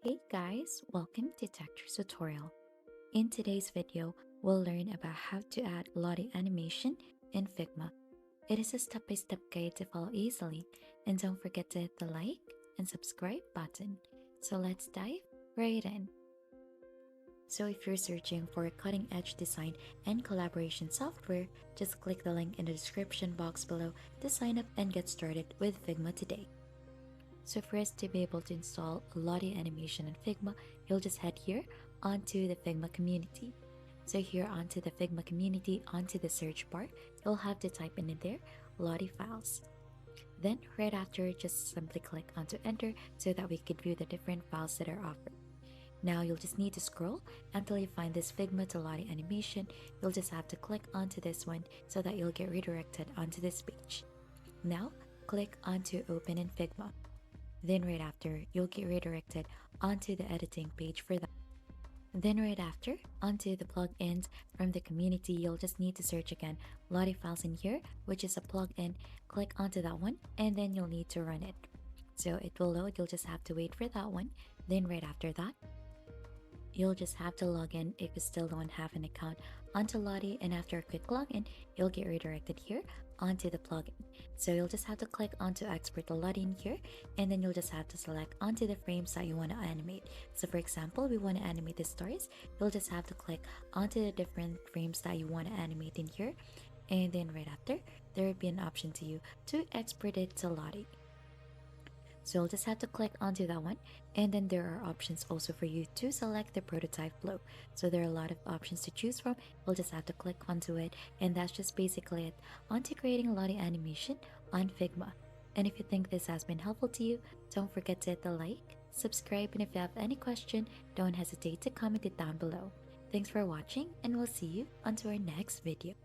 Hey guys, welcome to Texture Tutorial. In today's video, we'll learn about how to add Lottie animation in Figma. It is a step-by-step guide to follow easily, and don't forget to hit the like and subscribe button. So let's dive right in. So if you're searching for a cutting-edge design and collaboration software, just click the link in the description box below to sign up and get started with Figma today. So for us to be able to install a Lottie animation in Figma, you'll just head here onto the Figma community. So here onto the Figma community, onto the search bar, you'll have to type in there Lottie files. Then right after, just simply click onto enter so that we can view the different files that are offered. Now you'll just need to scroll until you find this Figma to Lottie animation. You'll just have to click onto this one so that you'll get redirected onto this page. Now click onto open in Figma. Then right after, you'll get redirected onto the editing page for that. Then right after, onto the plugins from the community, you'll just need to search again Lottie files in here, which is a plugin. Click onto that one and then you'll need to run it. So it will load, you'll just have to wait for that one. Then right after that, you'll just have to log in if you still don't have an account onto Lottie, and after a quick login, you'll get redirected here onto the plugin. So you'll just have to click onto export the Lottie in here, and then you'll just have to select onto the frames that you want to animate. So for example, we want to animate the stories, you'll just have to click onto the different frames that you want to animate in here, and then right after, there will be an option to you to export it to Lottie. So you'll just have to click onto that one, and then there are options also for you to select the prototype flow. So there are a lot of options to choose from. You'll just have to click onto it, and that's just basically it onto creating a Lottie animation on Figma. And if you think this has been helpful to you, don't forget to hit the like, subscribe, and if you have any question, don't hesitate to comment it down below. Thanks for watching, and we'll see you onto our next video.